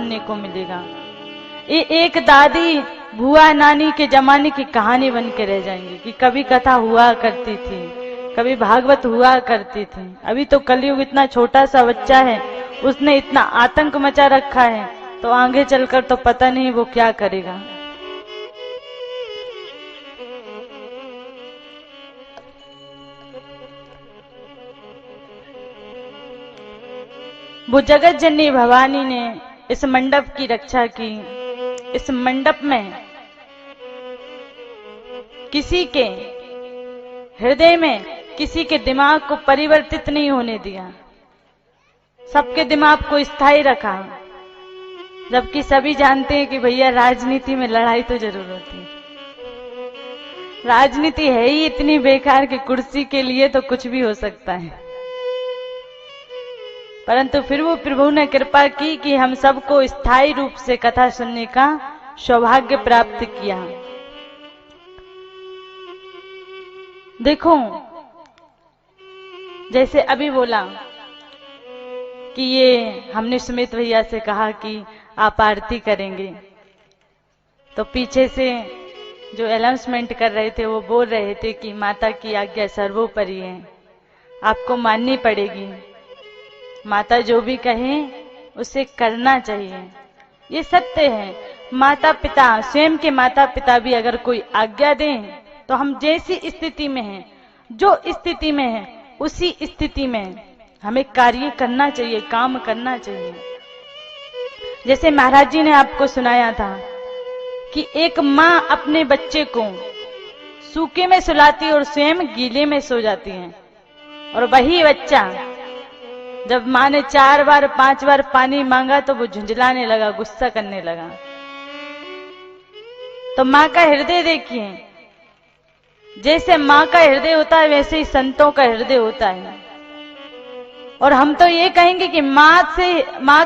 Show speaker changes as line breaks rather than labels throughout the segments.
सुनने को मिलेगा। ये एक दादी बुआ नानी के जमाने की कहानी बन के रह जाएंगी कि कभी कथा हुआ करती थी, कभी भागवत हुआ करती थी। अभी तो कलयुग इतना छोटा सा बच्चा है, उसने इतना आतंक मचा रखा है, तो आगे चलकर तो पता नहीं वो क्या करेगा। वो जगत जननी भवानी ने इस मंडप की रक्षा की। इस मंडप में किसी के हृदय में किसी के दिमाग को परिवर्तित नहीं होने दिया, सबके दिमाग को स्थायी रखा। जबकि सभी जानते हैं कि भैया राजनीति में लड़ाई तो जरूर होती है, राजनीति है ही इतनी बेकार कि कुर्सी के लिए तो कुछ भी हो सकता है। परंतु फिर वो प्रभु ने कृपा की कि हम सबको स्थायी रूप से कथा सुनने का सौभाग्य प्राप्त किया। देखो, जैसे अभी बोला कि ये हमने सुमित भैया से कहा कि आप आरती करेंगे, तो पीछे से जो अनाउंसमेंट कर रहे थे वो बोल रहे थे कि माता की आज्ञा सर्वोपरि है, आपको माननी पड़ेगी, माता जो भी कहें उसे करना चाहिए। ये सत्य है। माता पिता, स्वयं के माता पिता भी अगर कोई आज्ञा दें तो हम जैसी स्थिति में हैं, जो स्थिति में हैं, उसी स्थिति में हमें कार्य करना चाहिए, काम करना चाहिए। जैसे महाराज जी ने आपको सुनाया था कि एक माँ अपने बच्चे को सूखे में सुलाती और स्वयं गीले में सो जाती है, और वही बच्चा जब माँ ने 4 बार 5 बार पानी मांगा तो वो झुंझलाने लगा, गुस्सा करने लगा। तो माँ का हृदय देखिए, जैसे माँ का हृदय होता है वैसे ही संतों का हृदय होता है। और हम तो ये कहेंगे कि माँ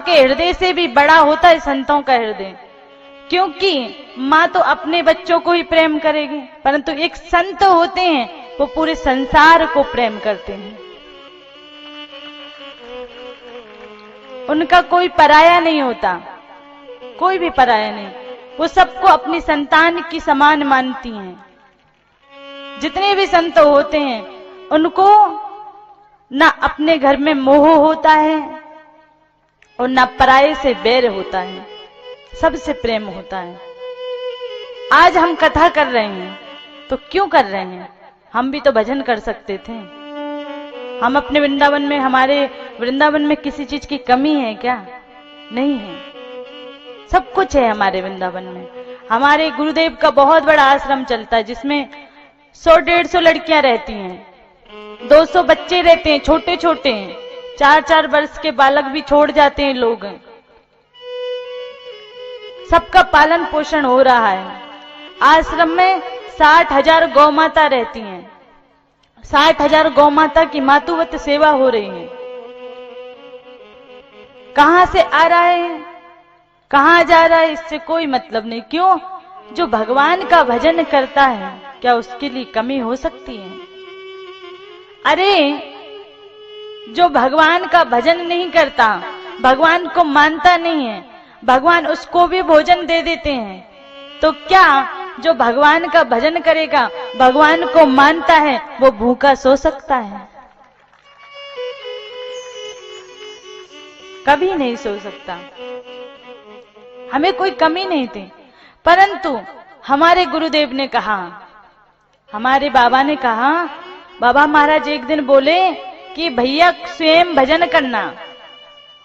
के हृदय से भी बड़ा होता है संतों का हृदय, क्योंकि माँ तो अपने बच्चों को ही प्रेम करेगी, परंतु एक संत होते हैं वो पूरे संसार को प्रेम करते हैं। उनका कोई पराया नहीं होता, कोई भी पराया नहीं, वो सबको अपनी संतान की समान मानती हैं। जितने भी संत होते हैं उनको ना अपने घर में मोह होता है और ना पराये से बैर होता है, सबसे प्रेम होता है। आज हम कथा कर रहे हैं तो क्यों कर रहे हैं? हम भी तो भजन कर सकते थे। हम अपने वृंदावन में, हमारे वृंदावन में किसी चीज की कमी है क्या? नहीं है, सब कुछ है हमारे वृंदावन में। हमारे गुरुदेव का बहुत बड़ा आश्रम चलता है जिसमें 100-150 लड़कियां रहती हैं, 200 बच्चे रहते हैं, छोटे छोटे, 4-4 वर्ष के बालक भी छोड़ जाते हैं लोग। सबका पालन पोषण हो रहा है। आश्रम में 60,000 गौ माता रहती हैं, 60,000 गौ माता की मातुवत सेवा हो रही है। कहां से आ रहा है, कहां जा रहा है, इससे कोई मतलब नहीं। क्यों? जो भगवान का भजन करता है क्या उसके लिए कमी हो सकती है? अरे जो भगवान का भजन नहीं करता, भगवान को मानता नहीं है, भगवान उसको भी भोजन दे देते हैं, तो क्या जो भगवान का भजन करेगा, भगवान को मानता है, वो भूखा सो सकता है? कभी नहीं सो सकता। हमें कोई कमी नहीं थी, परंतु हमारे गुरुदेव ने कहा, हमारे बाबा ने कहा, बाबा महाराज एक दिन बोले कि भैया स्वयं भजन करना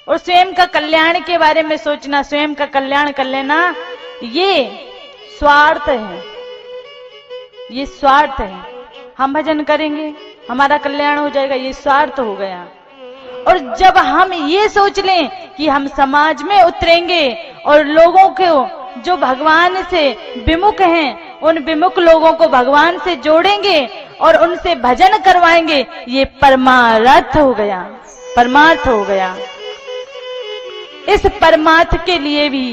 और स्वयं का कल्याण के बारे में सोचना, स्वयं का कल्याण कर लेना, ये स्वार्थ है, ये स्वार्थ है। हम भजन करेंगे हमारा कल्याण हो जाएगा, ये स्वार्थ हो गया। और जब हम ये सोच लें कि हम समाज में उतरेंगे और लोगों को जो भगवान से विमुख हैं, उन विमुख लोगों को भगवान से जोड़ेंगे और उनसे भजन करवाएंगे, ये परमार्थ हो गया, परमार्थ हो गया। इस परमार्थ के लिए भी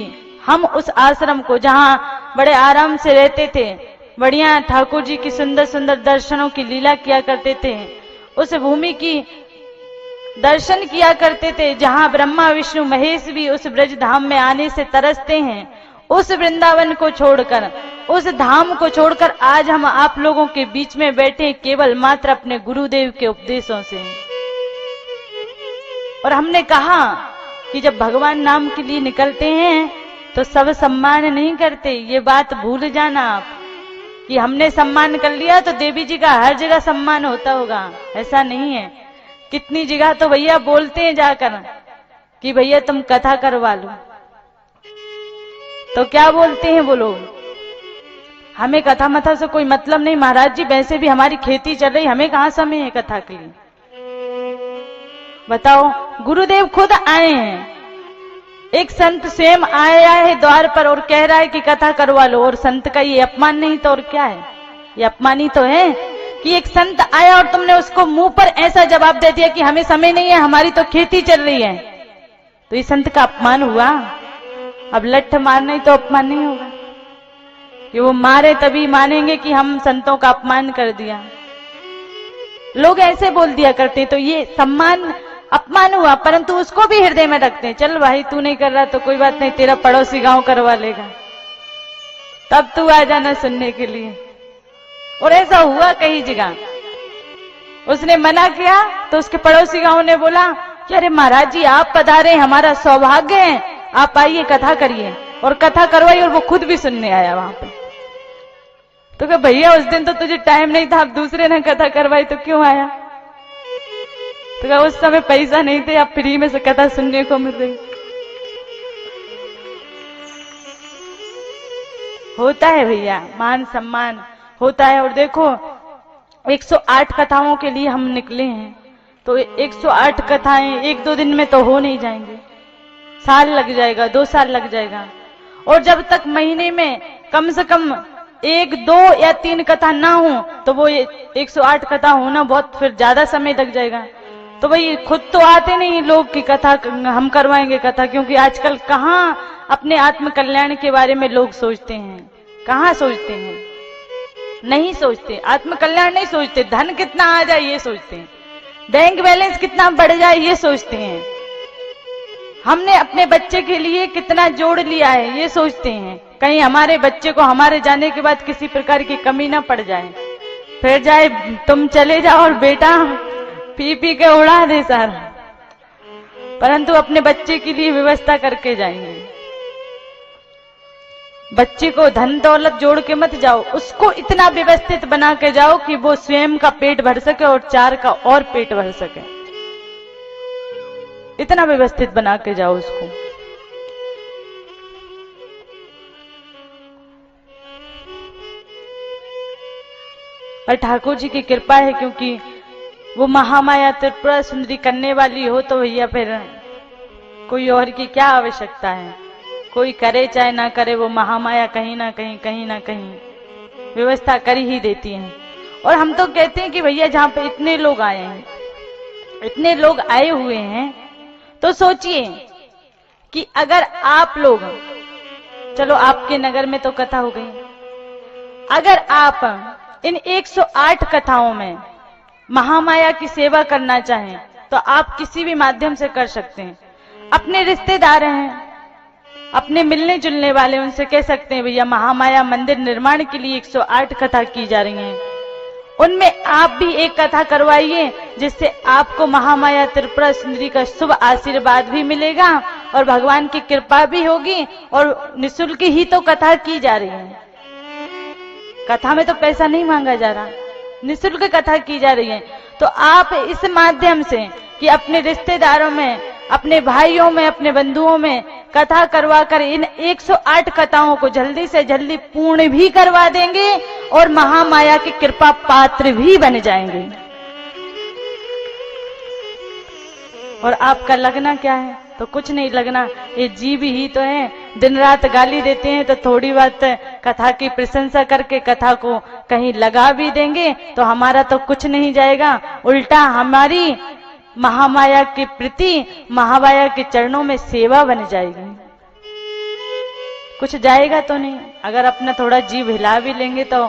हम उस आश्रम को, जहां बड़े आराम से रहते थे, बढ़िया ठाकुर जी की सुंदर सुंदर दर्शनों की लीला किया करते थे, उस भूमि की दर्शन किया करते थे, जहां ब्रह्मा विष्णु महेश भी उस ब्रज धाम में आने से तरसते हैं, उस वृंदावन को छोड़कर, उस धाम को छोड़कर आज हम आप लोगों के बीच में बैठे केवल मात्र अपने गुरुदेव के उपदेशों से। और हमने कहा कि जब भगवान नाम के लिए निकलते हैं तो सब सम्मान नहीं करते, ये बात भूल जाना आप कि हमने सम्मान कर लिया तो देवी जी का हर जगह सम्मान होता होगा, ऐसा नहीं है। कितनी जगह तो भैया बोलते हैं जाकर कि भैया तुम कथा करवा लो, तो क्या बोलते हैं वो लोग, हमें कथा मथा से कोई मतलब नहीं महाराज जी, वैसे भी हमारी खेती चल रही, हमें कहां समय है कथा के लिए। बताओ, गुरुदेव खुद आए हैं, एक संत स्वयं आया है द्वार पर और कह रहा है कि कथा करवा लो, और संत का ये अपमान नहीं तो और क्या है, ये अपमान ही तो है कि एक संत आया और तुमने उसको मुंह पर ऐसा जवाब दे दिया कि हमें समय नहीं है, हमारी तो खेती चल रही है, तो ये संत का अपमान हुआ। अब लठ मारना ही तो अपमान नहीं होगा कि वो मारे तभी मानेंगे कि हम संतों का अपमान कर दिया। लोग ऐसे बोल दिया करते, तो ये सम्मान अपमान हुआ, परंतु उसको भी हृदय में रखते हैं। चल भाई तू नहीं कर रहा तो कोई बात नहीं, तेरा पड़ोसी गांव करवा लेगा, तब तू आ जाना सुनने के लिए। और ऐसा हुआ कई जगह, उसने मना किया तो उसके पड़ोसी गांव ने बोला कि अरे महाराज जी आप पधारे, हमारा सौभाग्य है, आप आइए कथा करिए, और कथा करवाई, और वो खुद भी सुनने आया वहां पे। तो क्या भैया उस दिन तो तुझे टाइम नहीं था, अब दूसरे ने कथा करवाई तो क्यों आया? तो क्या उस समय पैसा नहीं थे, अब फ्री में से कथा सुनने को मिल रही। होता है भैया, मान सम्मान होता है। और देखो 108 कथाओं के लिए हम निकले हैं, तो 108 कथाएं एक दो दिन में तो हो नहीं जाएंगे, साल लग जाएगा, 2 साल लग जाएगा। और जब तक महीने में कम से कम 1, 2 या 3 कथा ना हो तो वो 108 कथा होना बहुत फिर ज्यादा समय लग जाएगा। तो भाई खुद तो आते नहीं लोग की कथा हम करवाएंगे कथा, क्योंकि आजकल कहाँ अपने आत्म कल्याण के बारे में लोग सोचते हैं, कहाँ सोचते हैं, नहीं सोचते, आत्म कल्याण नहीं सोचते, धन कितना आ जाए ये सोचते हैं, बैंक बैलेंस कितना बढ़ जाए ये सोचते हैं, हमने अपने बच्चे के लिए कितना जोड़ लिया है ये सोचते हैं, कहीं हमारे बच्चे को हमारे जाने के बाद किसी प्रकार की कमी ना पड़ जाए, फिर जाए तुम चले जाओ और बेटा पी पी के उड़ा दे सारा। परंतु अपने बच्चे के लिए व्यवस्था करके जाएंगे। बच्चे को धन दौलत जोड़ के मत जाओ, उसको इतना व्यवस्थित बना के जाओ कि वो स्वयं का पेट भर सके और 4 का और पेट भर सके, इतना व्यवस्थित बना के जाओ उसको। और ठाकुर जी की कृपा है, क्योंकि वो महामाया त्रिपुरा सुंदरी करने वाली हो तो भैया फिर कोई और की क्या आवश्यकता है, कोई करे चाहे ना करे, वो महामाया कहीं ना कहीं व्यवस्था कर ही देती है। और हम तो कहते हैं कि भैया जहां पे इतने लोग आए हैं, इतने लोग आए हुए हैं, तो सोचिए कि अगर आप लोग, चलो आपके नगर में तो कथा हो गई, अगर आप इन 108 कथाओं में महामाया की सेवा करना चाहें तो आप किसी भी माध्यम से कर सकते हैं। अपने रिश्तेदार हैं, अपने मिलने जुलने वाले, उनसे कह सकते हैं भैया महामाया मंदिर निर्माण के लिए 108 कथा की जा रही हैं, उनमें आप भी एक कथा करवाइए, जिससे आपको महामाया त्रिपुरा सुंदरी का शुभ आशीर्वाद भी मिलेगा और भगवान की कृपा भी होगी। और निःशुल्क ही तो कथा की जा रही है, कथा में तो पैसा नहीं मांगा जा रहा, निःशुल्क कथा की जा रही है। तो आप इस माध्यम से कि अपने रिश्तेदारों में, अपने भाइयों में, अपने बंधुओं में कथा करवा कर इन 108 कथाओं को जल्दी से जल्दी पूर्ण भी करवा देंगे और महामाया की कृपा पात्र भी बन जाएंगे। और आपका लगना क्या है? तो कुछ नहीं लगना, ये जीव ही तो है, दिन रात गाली देते हैं तो थोड़ी बात कथा की प्रशंसा करके कथा को कहीं लगा भी देंगे तो हमारा तो कुछ नहीं जाएगा, उल्टा हमारी महामाया के प्रति, महामाया के चरणों में सेवा बन जाएगी, कुछ जाएगा तो नहीं। अगर अपना थोड़ा जीव हिला भी लेंगे तो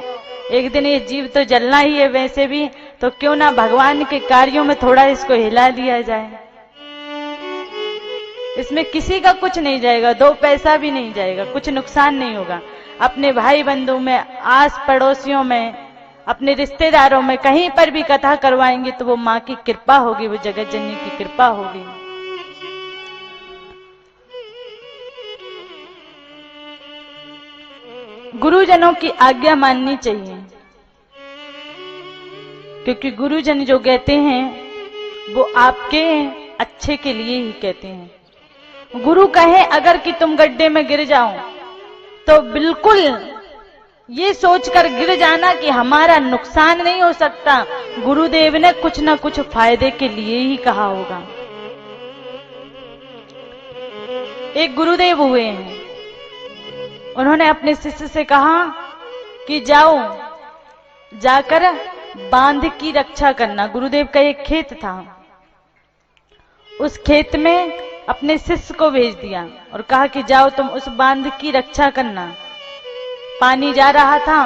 एक दिन ये जीव तो जलना ही है वैसे भी, तो क्यों ना भगवान के कार्यों में थोड़ा इसको हिला दिया जाए। इसमें किसी का कुछ नहीं जाएगा, 2 पैसा भी नहीं जाएगा, कुछ नुकसान नहीं होगा। अपने भाई बंधु में, आस पड़ोसियों में, अपने रिश्तेदारों में कहीं पर भी कथा करवाएंगे तो वो माँ की कृपा होगी, वो जगत जननी की कृपा होगी। गुरुजनों की आज्ञा माननी चाहिए, क्योंकि गुरुजन जो कहते हैं वो आपके अच्छे के लिए ही कहते हैं। गुरु कहे अगर कि तुम गड्ढे में गिर जाओ तो बिल्कुल ये सोचकर गिर जाना कि हमारा नुकसान नहीं हो सकता, गुरुदेव ने कुछ ना कुछ फायदे के लिए ही कहा होगा। एक गुरुदेव हुए हैं, उन्होंने अपने शिष्य से कहा कि जाओ जाकर बांध की रक्षा करना। गुरुदेव का एक खेत था, उस खेत में अपने शिष्य को भेज दिया और कहा कि जाओ तुम उस बांध की रक्षा करना। पानी जा रहा था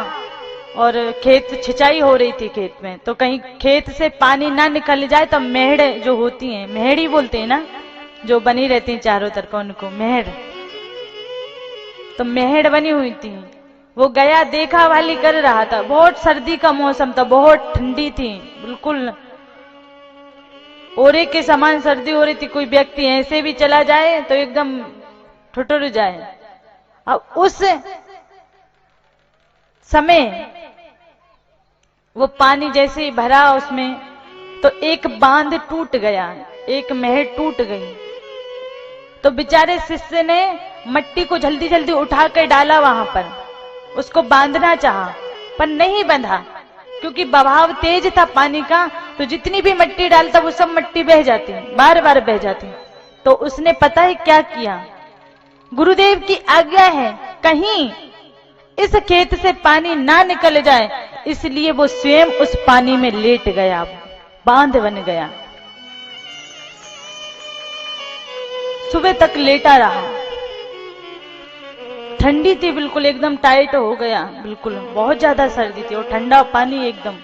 और खेत सिंचाई हो रही थी खेत में, तो कहीं खेत से पानी ना निकल जाए तो मेहड़ जो होती हैं, मेहड़ी बोलते हैं ना, जो बनी रहती हैं चारों तरफ, उनको मेहड़, तो मेहड़ बनी हुई थी। वो गया, देखा वाली कर रहा था। बहुत सर्दी का मौसम था, बहुत ठंडी थी, बिल्कुल ओरे के समान सर्दी हो रही थी। कोई व्यक्ति ऐसे भी चला जाए तो एकदम ठुठुर जाए। अब उस समय वो पानी जैसे ही भरा उसमें, तो एक बांध टूट गया, एक मेहड़ टूट गई। तो बेचारे शिष्य ने मट्टी को जल्दी जल्दी उठा कर डाला वहां पर, उसको बांधना चाहा पर नहीं बंधा, क्योंकि बहाव तेज था पानी का। तो जितनी भी मट्टी डालता वो सब मट्टी बह जाती, बार बार बह जाती। तो उसने पता है क्या किया, गुरुदेव की आज्ञा है कहीं इस खेत से पानी ना निकल जाए, इसलिए वो स्वयं उस पानी में लेट गया, बांध बन गया। सुबह तक लेटा रहा, ठंडी थी बिल्कुल, एकदम टाइट हो गया, बिल्कुल बहुत ज्यादा सर्दी थी और ठंडा पानी एकदम।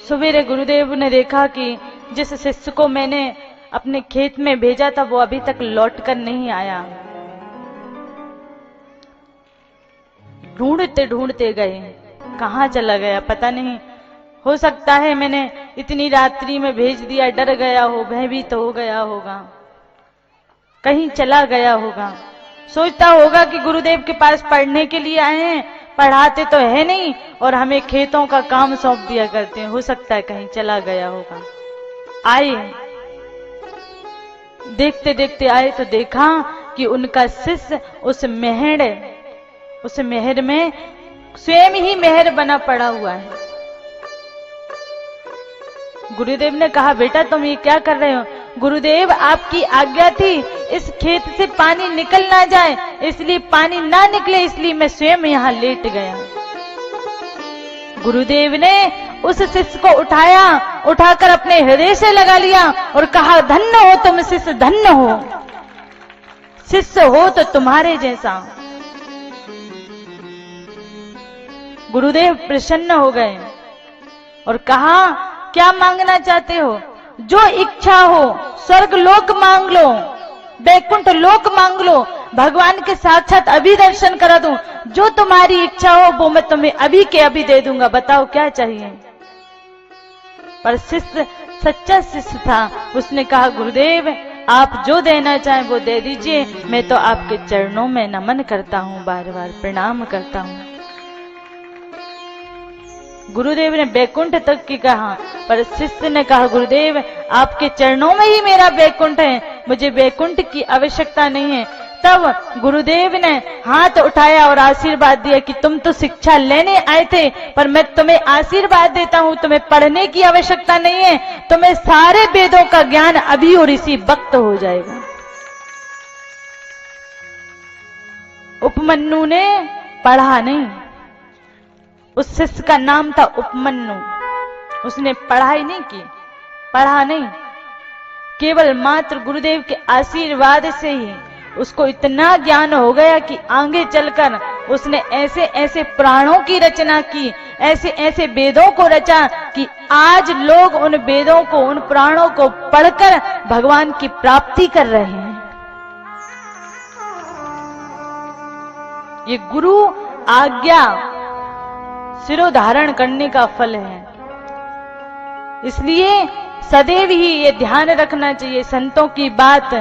सवेरे गुरुदेव ने देखा कि जिस शिष्य को मैंने अपने खेत में भेजा था वो अभी तक लौट कर नहीं आया। ढूंढते ढूंढते गए, कहां चला गया पता नहीं। हो सकता है मैंने इतनी रात्रि में भेज दिया, डर गया हो, भयभीत हो गया होगा, कहीं चला गया होगा। सोचता होगा कि गुरुदेव के पास पढ़ने के लिए आए हैं, पढ़ाते तो है नहीं और हमें खेतों का काम सौंप दिया करते हैं। हो सकता है कहीं चला गया होगा। आए, देखते देखते आए तो देखा कि उनका शिष्य उस मेहर में स्वयं ही मेहर बना पड़ा हुआ है। गुरुदेव ने कहा, बेटा तुम ये क्या कर रहे हो? गुरुदेव आपकी आज्ञा थी इस खेत से पानी निकल ना जाए, इसलिए पानी ना निकले इसलिए मैं स्वयं यहाँ लेट गया। गुरुदेव ने उस शिष्य को उठाया, उठाकर अपने हृदय से लगा लिया और कहा, धन्य हो तुम शिष्य, धन्य हो, शिष्य हो तो तुम्हारे जैसा। गुरुदेव प्रसन्न हो गए और कहा, क्या मांगना चाहते हो? जो इच्छा हो, स्वर्ग लोक मांग लो, वैकुंठ लोक मांग लो, भगवान के साक्षात अभी दर्शन करा दूं, जो तुम्हारी इच्छा हो वो मैं तुम्हें अभी के अभी दे दूंगा, बताओ क्या चाहिए। पर शिष्य सच्चा शिष्य था, उसने कहा, गुरुदेव आप जो देना चाहें वो दे दीजिए, मैं तो आपके चरणों में नमन करता हूं, बार बार प्रणाम करता हूं। गुरुदेव ने वैकुंठ तक की कहा, पर शिष्य ने कहा, गुरुदेव आपके चरणों में ही मेरा वैकुंठ है, मुझे वैकुंठ की आवश्यकता नहीं है। तब गुरुदेव ने हाथ उठाया और आशीर्वाद दिया कि तुम तो शिक्षा लेने आए थे, पर मैं तुम्हें आशीर्वाद देता हूं, तुम्हें पढ़ने की आवश्यकता नहीं है, तुम्हें सारे वेदों का ज्ञान अभी और इसी वक्त हो जाएगा। उपमन्यु ने पढ़ा नहीं, उस शिष्य का नाम था उपमन्यु, उसने पढ़ाई नहीं की, पढ़ा नहीं, केवल मात्र गुरुदेव के आशीर्वाद से ही उसको इतना ज्ञान हो गया कि आगे चलकर उसने ऐसे ऐसे प्राणों की रचना की, ऐसे ऐसे वेदों को रचा कि आज लोग उन वेदों को, उन प्राणों को पढ़कर भगवान की प्राप्ति कर रहे हैं। ये गुरु आज्ञा सिरोधारण करने का फल है। इसलिए सदैव ही ये ध्यान रखना चाहिए, संतों की बात,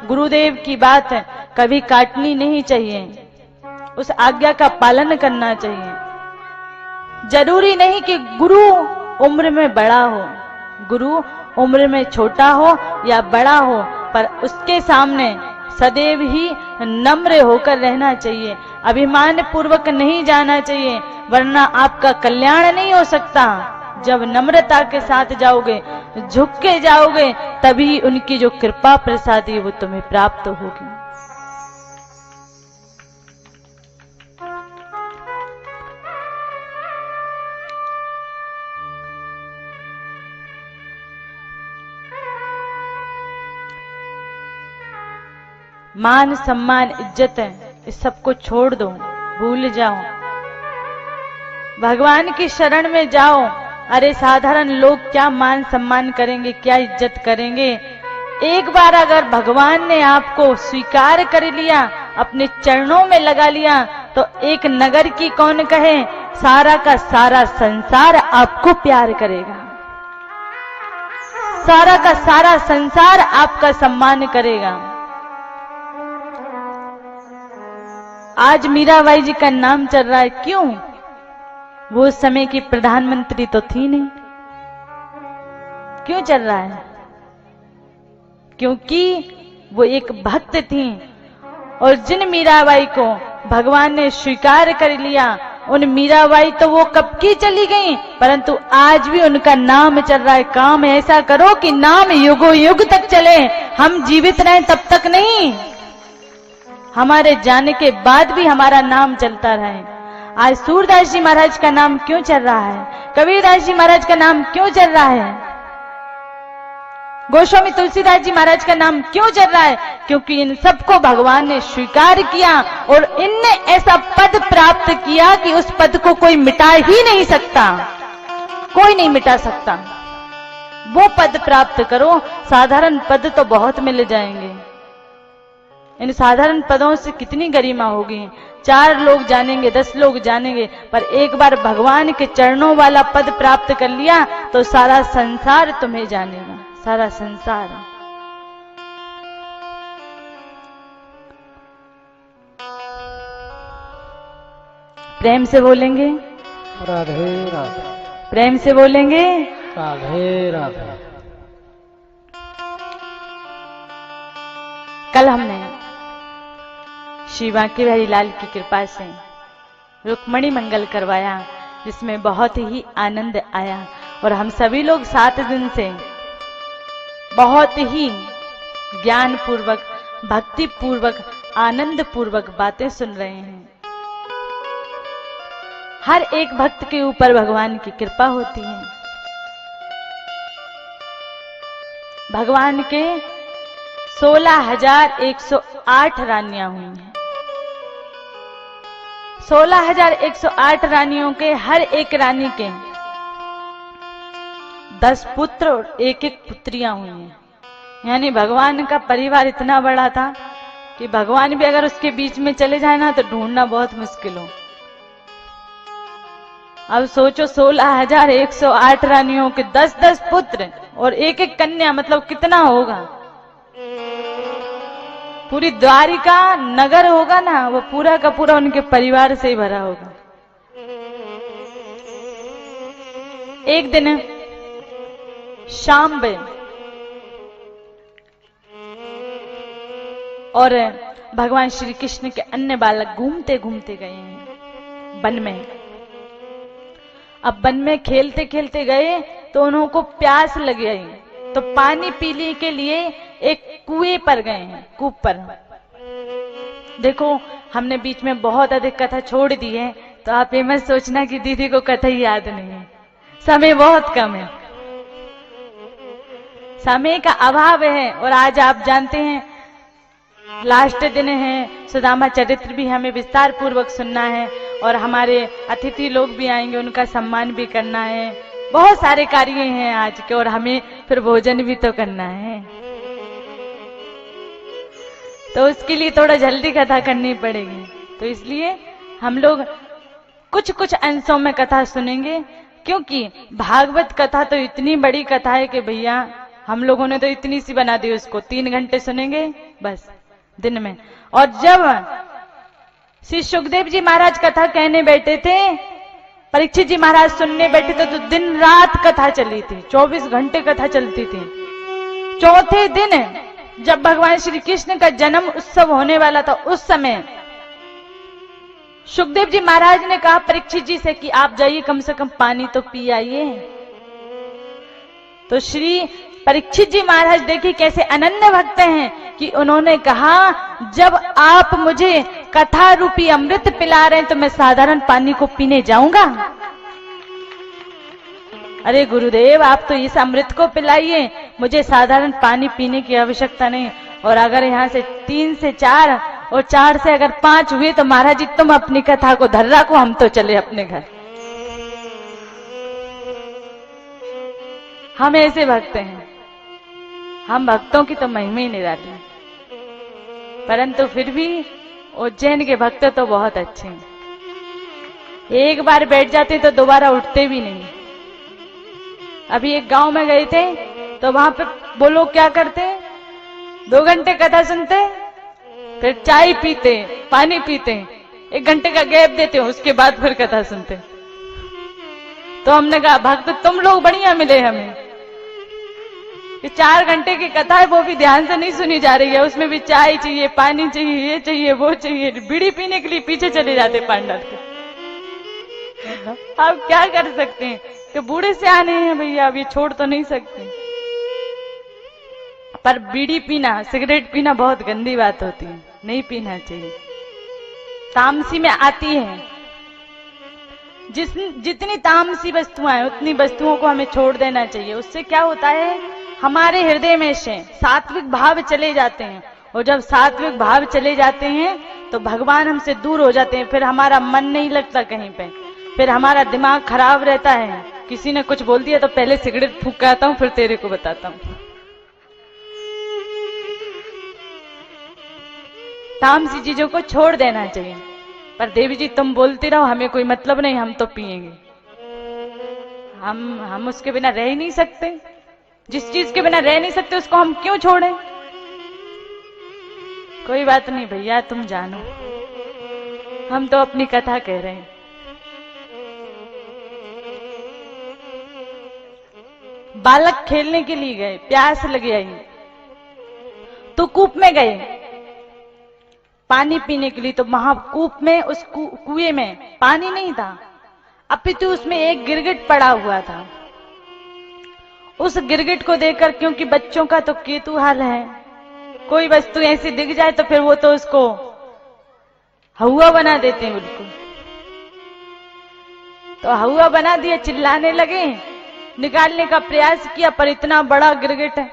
गुरुदेव की बात कभी काटनी नहीं चाहिए, उस आज्ञा का पालन करना चाहिए। जरूरी नहीं कि गुरु उम्र में बड़ा हो, गुरु उम्र में छोटा हो या बड़ा हो, पर उसके सामने सदैव ही नम्र होकर रहना चाहिए, अभिमान पूर्वक नहीं जाना चाहिए, वरना आपका कल्याण नहीं हो सकता। जब नम्रता के साथ जाओगे, झुक के जाओगे, तभी उनकी जो कृपा प्रसादी वो तुम्हें प्राप्त होगी। मान सम्मान इज्जत इस सबको छोड़ दो, भूल जाओ, भगवान की शरण में जाओ। अरे साधारण लोग क्या मान सम्मान करेंगे, क्या इज्जत करेंगे। एक बार अगर भगवान ने आपको स्वीकार कर लिया, अपने चरणों में लगा लिया, तो एक नगर की कौन कहे, सारा का सारा संसार आपको प्यार करेगा, सारा का सारा संसार आपका सम्मान करेगा। आज मीराबाई जी का नाम चल रहा है, क्यों? वो उस समय की प्रधानमंत्री तो थी नहीं। क्यों चल रहा है? क्योंकि वो एक भक्त थी, और जिन मीराबाई को भगवान ने स्वीकार कर लिया, उन मीराबाई तो वो कब की चली गई, परंतु आज भी उनका नाम चल रहा है। काम ऐसा करो कि नाम युगों युग तक चले, हम जीवित रहें तब तक नहीं, हमारे जाने के बाद भी हमारा नाम चलता रहे। आज सूरदास जी महाराज का नाम क्यों चल रहा है, कबीरदास जी महाराज का नाम क्यों चल रहा है, गोस्वामी तुलसीदास जी महाराज का नाम क्यों चल रहा है? क्योंकि इन सबको भगवान ने स्वीकार किया, और इनने ऐसा पद प्राप्त किया कि उस पद को कोई मिटा ही नहीं सकता, कोई नहीं मिटा सकता। वो पद प्राप्त करो, साधारण पद तो बहुत मिल जाएंगे, इन साधारण पदों से कितनी गरिमा होगी। 4 लोग जानेंगे, 10 लोग जानेंगे, पर एक बार भगवान के चरणों वाला पद प्राप्त कर लिया तो सारा संसार तुम्हें जानेगा, सारा संसार। प्रेम से बोलेंगे
राधे राधे,
प्रेम से बोलेंगे
राधे राधे।
कल हमने श्री बांके बिहारी लाल की कृपा से रुक्मणी मंगल करवाया, जिसमें बहुत ही आनंद आया, और हम सभी लोग 7 दिन से बहुत ही ज्ञान पूर्वक, भक्ति पूर्वक, आनंद पूर्वक बातें सुन रहे हैं। हर एक भक्त के ऊपर भगवान की कृपा होती है। भगवान के 16,108 रानियां हुई हैं। 16,108 रानियों के हर एक रानी के 10 पुत्र और 1-1 पुत्रियां हुई हैं। यानी भगवान का परिवार इतना बड़ा था कि भगवान भी अगर उसके बीच में चले जाए ना तो ढूंढना बहुत मुश्किल हो। अब सोचो 16,108 रानियों के 10-10 पुत्र और 1-1 कन्या, मतलब कितना होगा? पूरी द्वारिका नगर होगा ना, वो पूरा का पूरा उनके परिवार से ही भरा होगा। एक दिन शाम में और भगवान श्री कृष्ण के अन्य बालक घूमते घूमते गए हैं वन में। अब वन में खेलते खेलते गए तो उनको प्यास लग गई, तो पानी पीने के लिए एक कुएं पर गए हैं, कूप पर। देखो हमने बीच में बहुत अधिक कथा छोड़ दी है, तो आप ये मत सोचना कि दीदी को कथा ही याद नहीं है, समय बहुत कम है, समय का अभाव है। और आज आप जानते हैं लास्ट दिन है, सुदामा चरित्र भी हमें विस्तार पूर्वक सुनना है और हमारे अतिथि लोग भी आएंगे, उनका सम्मान भी करना है। बहुत सारे कार्य हैं आज के और हमें फिर भोजन भी तो करना है, तो उसके लिए थोड़ा जल्दी कथा करनी पड़ेगी। तो इसलिए हम लोग कुछ कुछ अंशों में कथा सुनेंगे, क्योंकि भागवत कथा तो इतनी बड़ी कथा है कि भैया हम लोगों ने तो इतनी सी बना दी, उसको 3 घंटे सुनेंगे बस दिन में। और जब श्री सुखदेव जी महाराज कथा कहने बैठे थे, परीक्षित जी महाराज सुनने बैठे थे, तो दिन रात कथा चली थी, 24 घंटे कथा चलती थी। चौथे दिन जब भगवान श्री कृष्ण का जन्म उत्सव होने वाला था, उस समय सुखदेव जी महाराज ने कहा परीक्षित जी से कि आप जाइए कम से कम पानी तो पी आइए। तो श्री परीक्षित जी महाराज देखिए कैसे अनन्य भक्त हैं कि उन्होंने कहा जब आप मुझे कथा रूपी अमृत पिला रहे हैं तो मैं साधारण पानी को पीने जाऊंगा? अरे गुरुदेव, आप तो इस अमृत को पिलाइए, मुझे साधारण पानी पीने की आवश्यकता नहीं। और अगर यहाँ से 3 से 4 और 4 से अगर 5 हुए तो महाराज जी तुम अपनी कथा को धर रखो, हम तो चले अपने घर। हम ऐसे भक्त हैं, हम भक्तों की तो महिमा ही निराली है, परंतु फिर भी उज्जैन के भक्त तो बहुत अच्छे हैं। एक बार बैठ जाते तो दोबारा उठते भी नहीं। अभी एक गांव में गए थे तो वहां पे वो लोग क्या करते, 2 घंटे कथा सुनते, फिर चाय पीते, पानी पीते, 1 घंटे का गैप देते, उसके बाद फिर कथा सुनते। तो हमने कहा भक्त तुम लोग बढ़िया मिले हमें, कि 4 घंटे की कथा है वो भी ध्यान से नहीं सुनी जा रही है, उसमें भी चाय चाहिए, पानी चाहिए, ये चाहिए, वो चाहिए, बीड़ी पीने के लिए पीछे चले जाते पांडव के। आप क्या कर सकते हैं कि बूढ़े से आने हैं भैया, अब ये छोड़ तो नहीं सकते। पर बीड़ी पीना, सिगरेट पीना बहुत गंदी बात होती है, नहीं पीना चाहिए, तामसी में आती है। जितनी तामसी वस्तुएं उतनी वस्तुओं को हमें छोड़ देना चाहिए। उससे क्या होता है, हमारे हृदय में से सात्विक भाव चले जाते हैं, और जब सात्विक भाव चले जाते हैं तो भगवान हमसे दूर हो जाते हैं, फिर हमारा मन नहीं लगता कहीं पे, फिर हमारा दिमाग खराब रहता है। किसी ने कुछ बोल दिया तो पहले सिगरेट फूंक के आता हूं, फिर तेरे को बताता हूं। तामसी चीजों को छोड़ देना चाहिए। पर देवी जी तुम बोलती रहो, हमें कोई मतलब नहीं, हम तो पिएंगे, हम उसके बिना रह ही नहीं सकते। जिस चीज के बिना रह नहीं सकते उसको हम क्यों छोड़ें? कोई बात नहीं भैया, तुम जानो, हम तो अपनी कथा कह रहे हैं। बालक खेलने के लिए गए, प्यास लगी आई तो कूप में गए पानी पीने के लिए। तो वहां कूप में, उस कुएं में पानी नहीं था, अपितु उसमें एक गिरगिट पड़ा हुआ था। उस गिरगिट को देखकर, क्योंकि बच्चों का तो केतुहाल है, कोई वस्तु ऐसी दिख जाए तो फिर वो तो उसको हवा बना देते हैं बिल्कुल। तो हवा बना दिया, चिल्लाने लगे, निकालने का प्रयास किया, पर इतना बड़ा गिरगिट है,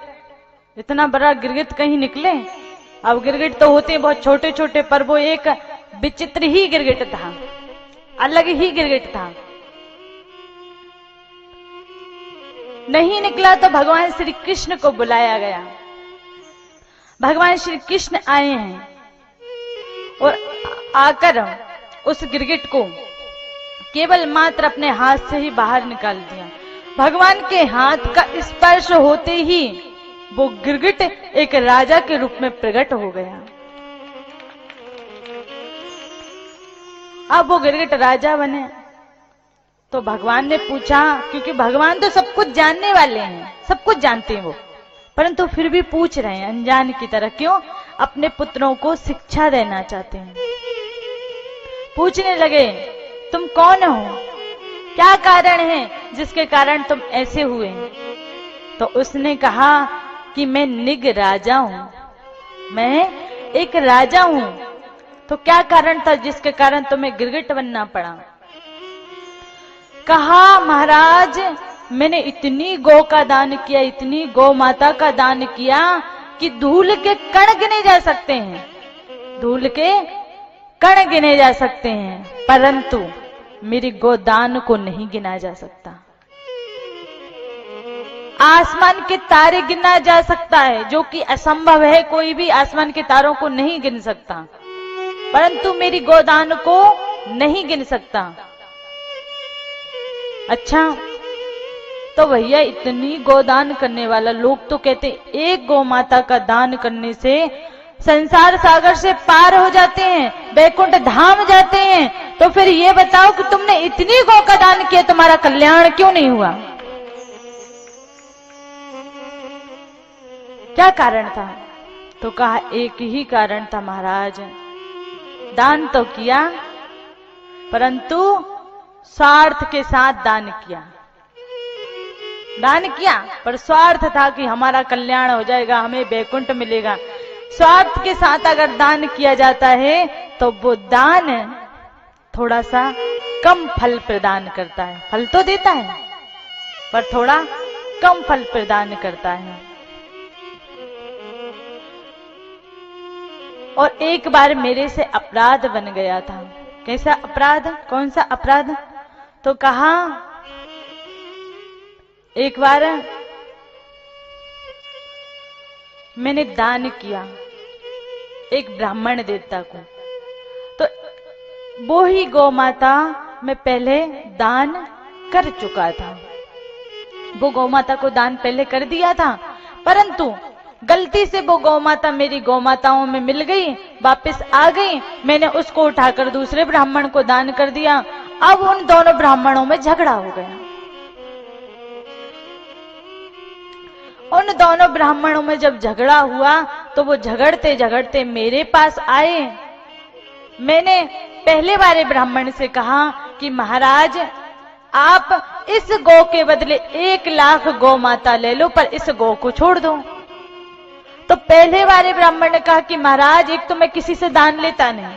इतना बड़ा गिरगिट कहीं निकले। अब गिरगिट तो होते हैं बहुत छोटे छोटे, पर वो एक विचित्र ही गिरगिट था, अलग ही गिरगिट था। नहीं निकला तो भगवान श्री कृष्ण को बुलाया गया। भगवान श्री कृष्ण आए हैं और आकर उस गिरगिट को केवल मात्र अपने हाथ से ही बाहर निकाल दिया। भगवान के हाथ का स्पर्श होते ही वो गिरगिट एक राजा के रूप में प्रकट हो गया। अब वो गिरगिट राजा बने। तो भगवान ने पूछा, क्योंकि भगवान तो सब कुछ जानने वाले हैं, सब कुछ जानते हैं वो, परंतु फिर भी पूछ रहे हैं अनजान की तरह। क्यों? अपने पुत्रों को शिक्षा देना चाहते हैं। पूछने लगे, तुम कौन हो, क्या कारण है जिसके कारण तुम ऐसे हुए? तो उसने कहा कि मैं निग राजा हूं, मैं एक राजा हूं। तो क्या कारण था जिसके कारण तुम्हें गिरगिट बनना पड़ा? कहा, महाराज मैंने इतनी गौ का दान किया, इतनी गौ माता का दान किया कि धूल के कण गिने जा सकते हैं, धूल के कण गिने जा सकते हैं, परंतु मेरी गोदान को नहीं गिना जा सकता। आसमान के तारे गिना जा सकता है, जो कि असंभव है, कोई भी आसमान के तारों को नहीं गिन सकता, परंतु मेरी गोदान को नहीं गिन सकता। अच्छा, तो भैया इतनी गोदान करने वाला, लोग तो कहते एक गौ माता का दान करने से संसार सागर से पार हो जाते हैं, वैकुंठ धाम जाते हैं। तो फिर ये बताओ कि तुमने इतनी गौ का दान किया, तुम्हारा कल्याण क्यों नहीं हुआ? क्या कारण था? तो कहा एक ही कारण था महाराज, दान तो किया परंतु स्वार्थ के साथ दान किया। दान किया पर स्वार्थ था कि हमारा कल्याण हो जाएगा, हमें वैकुंठ मिलेगा। स्वार्थ के साथ अगर दान किया जाता है तो वो दान थोड़ा सा कम फल प्रदान करता है। फल तो देता है पर थोड़ा कम फल प्रदान करता है। और एक बार मेरे से अपराध बन गया था। कैसा अपराध? कौन सा अपराध? तो कहा एक बार मैंने दान किया एक ब्राह्मण देवता को, तो वो ही गौ माता मैं पहले दान कर चुका था। वो गौ माता को दान पहले कर दिया था, परंतु गलती से वो गौ माता मेरी गौ माताओं में मिल गई, वापस आ गई। मैंने उसको उठाकर दूसरे ब्राह्मण को दान कर दिया। अब उन दोनों ब्राह्मणों में झगड़ा हो गया। उन दोनों ब्राह्मणों में जब झगड़ा हुआ तो वो झगड़ते झगड़ते मेरे पास आए। मैंने पहले वाले ब्राह्मण से कहा कि महाराज आप इस गौ के बदले 1 लाख गौ माता ले लो, पर इस गौ को छोड़ दो। तो पहले वाले ब्राह्मण ने कहा कि महाराज एक तो मैं किसी से दान लेता नहीं,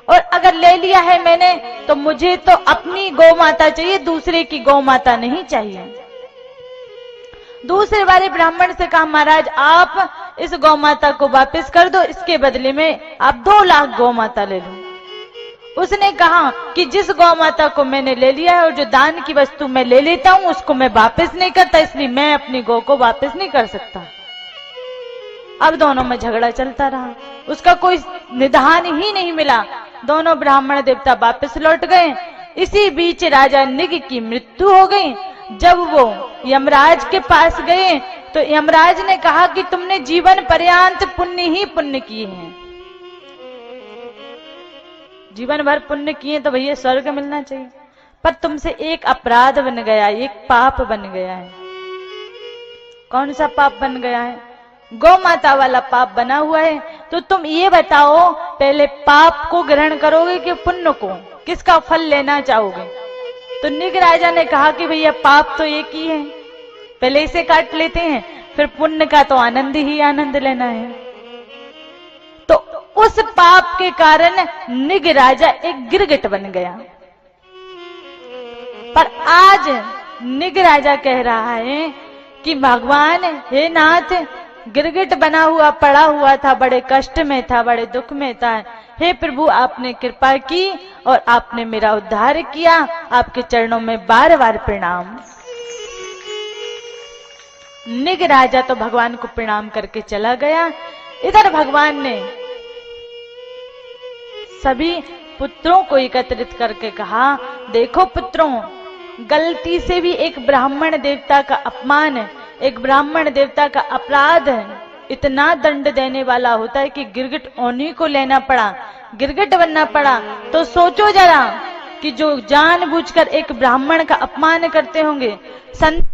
और अगर ले लिया है मैंने तो मुझे तो अपनी गौ माता चाहिए, दूसरे की गौ माता नहीं चाहिए। दूसरे वाले ब्राह्मण से कहा महाराज आप इस गौ माता को वापस कर दो, इसके बदले में आप 2 लाख गौ माता ले लो। उसने कहा कि जिस गौ माता को मैंने ले लिया है और जो दान की वस्तु मैं ले लेता हूं उसको मैं वापस नहीं करता, इसलिए मैं अपनी गौ को वापस नहीं कर सकता। अब दोनों में झगड़ा चलता रहा, उसका कोई निदान ही नहीं मिला। दोनों ब्राह्मण देवता वापस लौट गए। इसी बीच राजा निग की मृत्यु हो गई। जब वो यमराज के पास गए तो यमराज ने कहा कि तुमने जीवन पर्यंत पुण्य ही पुण्य किए हैं, जीवन भर पुण्य किए तो भैया स्वर्ग मिलना चाहिए, पर तुमसे एक अपराध बन गया, एक पाप बन गया है। कौन सा पाप बन गया है? गौ माता वाला पाप बना हुआ है। तो तुम ये बताओ पहले पाप को ग्रहण करोगे कि पुण्य को? किसका फल लेना चाहोगे? तो निग राजा ने कहा कि भैया पाप तो एक ही है, पहले इसे काट लेते हैं, फिर पुण्य का तो आनंद ही आनंद लेना है। तो उस पाप के कारण निग राजा एक गिरगिट बन गया। पर आज निग राजा कह रहा है कि भगवान हे नाथ, गिरगिट बना हुआ पड़ा हुआ था, बड़े कष्ट में था, बड़े दुख में था, हे प्रभु आपने कृपा की और आपने मेरा उद्धार किया, आपके चरणों में बार बार प्रणाम। निग राजा तो भगवान को प्रणाम करके चला गया। इधर भगवान ने सभी पुत्रों को एकत्रित करके कहा, देखो पुत्रों, गलती से भी एक ब्राह्मण देवता का अपमान, एक ब्राह्मण देवता का अपराध इतना दंड देने वाला होता है कि गिरगिट ओनी को लेना पड़ा, गिरगिट बनना पड़ा। तो सोचो जरा कि जो जानबूझकर एक ब्राह्मण का अपमान करते होंगे, संत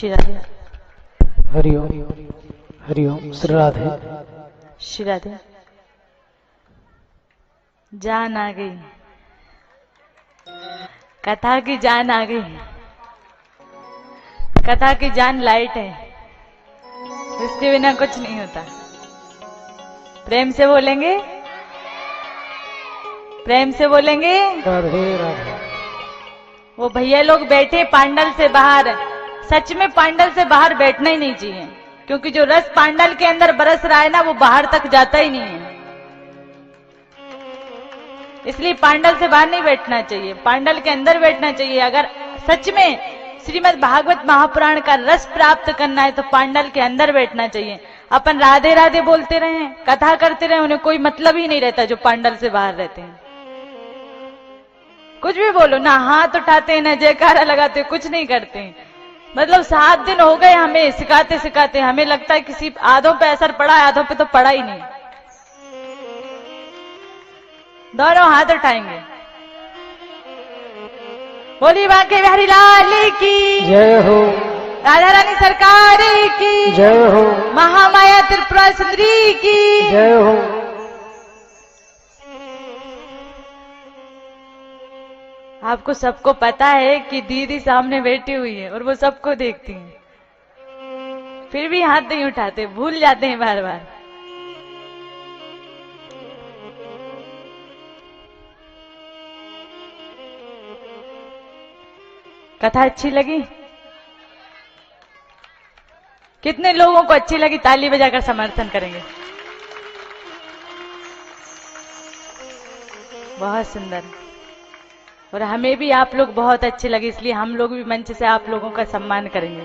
श्री राधे।
हरिओम हरिओम। श्री राधे।
श्री राधे। जान आ गई, कथा की जान आ गई। कथा की जान लाइट है, इसके बिना कुछ नहीं होता। प्रेम से बोलेंगे, प्रेम से बोलेंगे।
राधे राधे।
वो भैया लोग बैठे पांडल से बाहर, सच में पांडल से बाहर बैठना ही नहीं चाहिए, क्योंकि जो रस पांडल के अंदर बरस रहा है ना, वो बाहर तक जाता ही नहीं है। इसलिए पांडल से बाहर नहीं बैठना चाहिए, पांडल के अंदर बैठना चाहिए। अगर सच में श्रीमद् भागवत महापुराण का रस प्राप्त करना है तो पांडल के अंदर बैठना चाहिए। अपन राधे राधे बोलते रहे, कथा करते रहे, उन्हें कोई मतलब ही नहीं रहता जो पांडल से बाहर रहते हैं। कुछ भी बोलो ना, हाथ उठाते हैं ना जयकारा लगाते, कुछ नहीं करते। मतलब 7 दिन हो गए हमें सिखाते सिखाते, हमें लगता है किसी आधों पे असर पड़ा है, आधों पे तो पड़ा ही नहीं। दोनों हाथ उठाएंगे। बोली बांके बिहारी लाल की
जय हो।
राधा रानी सरकार की
जय हो।
महामाया त्रिपुरा सुंदरी की
जय हो।
आपको सबको पता है कि दीदी सामने बैठी हुई है और वो सबको देखती है, फिर भी हाथ नहीं उठाते, भूल जाते हैं बार बार। कथा अच्छी लगी? कितने लोगों को अच्छी लगी? ताली बजाकर समर्थन करेंगे। बहुत सुंदर। और हमें भी आप लोग बहुत अच्छे लगे, इसलिए हम लोग भी मंच से आप लोगों का सम्मान करेंगे।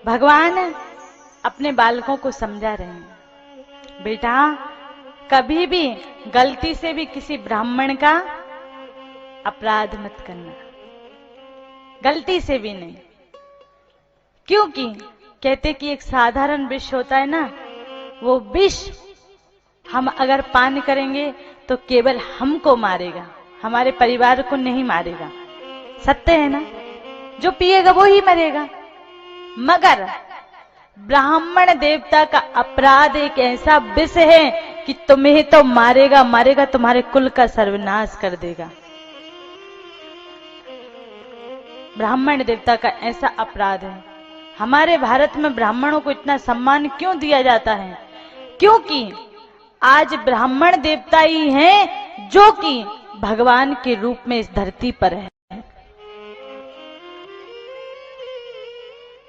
भगवान अपने बालकों को समझा रहे हैं, बेटा कभी भी गलती से भी किसी ब्राह्मण का अपराध मत करना, गलती से भी नहीं। क्योंकि कहते कि एक साधारण विष होता है ना, वो विष हम अगर पान करेंगे तो केवल हमको मारेगा, हमारे परिवार को नहीं मारेगा। सत्य है ना? जो पिएगा वो ही मरेगा। मगर ब्राह्मण देवता का अपराध एक ऐसा विष है कि तुम्हें तो मारेगा मारेगा, तुम्हारे कुल का सर्वनाश कर देगा। ब्राह्मण देवता का ऐसा अपराध है। हमारे भारत में ब्राह्मणों को इतना सम्मान क्यों दिया जाता है? क्योंकि आज ब्राह्मण देवता ही हैं जो कि भगवान के रूप में इस धरती पर है।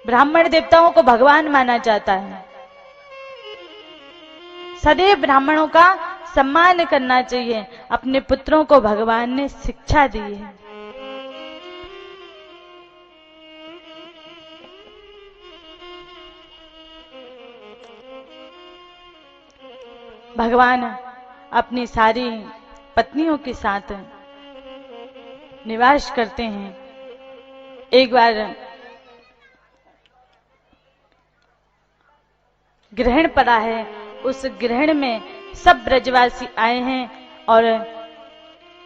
ब्राह्मण देवताओं को भगवान माना जाता है। सदैव ब्राह्मणों का सम्मान करना चाहिए। अपने पुत्रों को भगवान ने शिक्षा दी है। भगवान अपनी सारी पत्नियों के साथ निवास करते हैं। एक बार ग्रहण पड़ा है, उस ग्रहण में सब ब्रजवासी आए हैं और